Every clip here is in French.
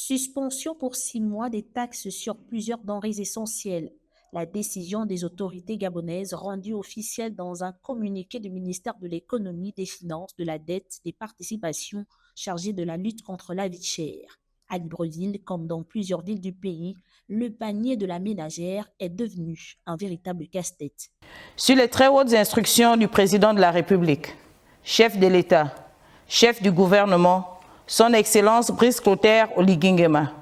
Suspension pour 6 mois des taxes sur plusieurs denrées essentielles. La décision des autorités gabonaises rendue officielle dans un communiqué du ministère de l'Économie, des Finances, de la Dette, des Participations chargé de la lutte contre la vie chère. À Libreville, comme dans plusieurs villes du pays, le panier de la ménagère est devenu un véritable casse-tête. Sur les très hautes instructions du président de la République, chef de l'État, chef du gouvernement, son Excellence Brice Clotaire Oligui-Nguema,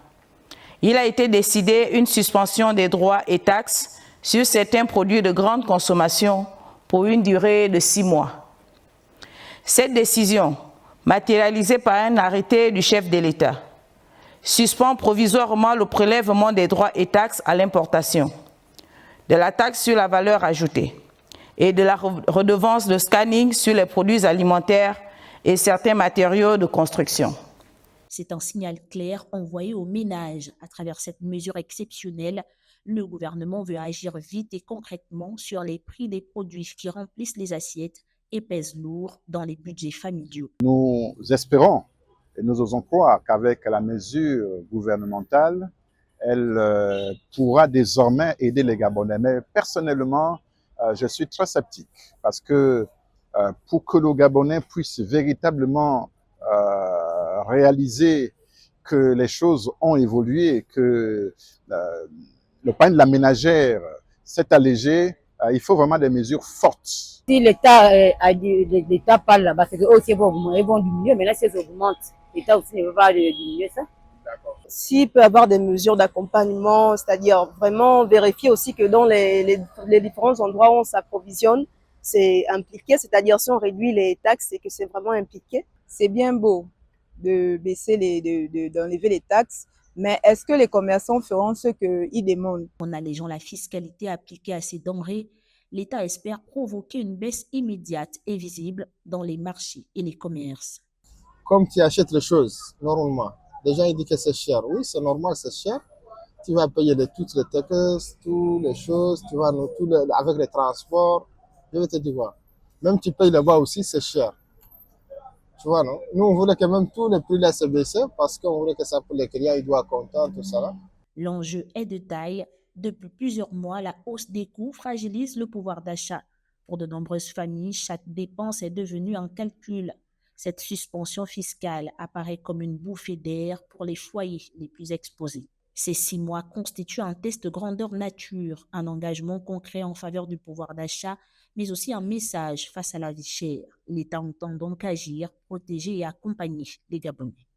il a été décidé une suspension des droits et taxes sur certains produits de grande consommation pour une durée de 6 mois. Cette décision, matérialisée par un arrêté du chef de l'État, suspend provisoirement le prélèvement des droits et taxes à l'importation, de la taxe sur la valeur ajoutée et de la redevance de scanning sur les produits alimentaires et certains matériaux de construction. C'est un signal clair envoyé aux ménages. À travers cette mesure exceptionnelle, le gouvernement veut agir vite et concrètement sur les prix des produits qui remplissent les assiettes et pèsent lourd dans les budgets familiaux. Nous espérons et nous osons croire qu'avec la mesure gouvernementale, elle pourra désormais aider les Gabonais. Mais personnellement, je suis très sceptique parce que pour que le Gabonais puisse véritablement réaliser que les choses ont évolué, que le pain de la ménagère s'est allégé, il faut vraiment des mesures fortes. Si l'État l'État parle là-bas, c'est que aussi ils vont diminuer, mais là, si ça augmente, l'État aussi ne veut pas diminuer ça. S'il peut y avoir des mesures d'accompagnement, c'est-à-dire vraiment vérifier aussi que dans les différents endroits où on s'approvisionne, c'est impliqué, c'est-à-dire si on réduit les taxes, c'est que c'est vraiment impliqué. C'est bien beau de baisser d'enlever les taxes, mais est-ce que les commerçants feront ce qu'ils demandent? En allégeant la fiscalité appliquée à ces denrées, l'État espère provoquer une baisse immédiate et visible dans les marchés et les commerces. Comme tu achètes les choses, normalement, les gens ils disent que c'est cher. Oui, c'est normal, c'est cher. Tu vas payer toutes les taxes, toutes les choses, tu vas avec les transports. Je vais te dire quoi. Même tu payes là-bas aussi, c'est cher. Tu vois, non? Nous, on voulait que même tous les prix là se baissent parce qu'on voulait que ça pour les clients, ils doivent compter, tout ça là. L'enjeu est de taille. Depuis plusieurs mois, la hausse des coûts fragilise le pouvoir d'achat. Pour de nombreuses familles, chaque dépense est devenue un calcul. Cette suspension fiscale apparaît comme une bouffée d'air pour les foyers les plus exposés. Ces 6 mois constituent un test de grandeur nature, un engagement concret en faveur du pouvoir d'achat, mais aussi un message face à la vie chère. L'État entend donc agir, protéger et accompagner les Gabonais.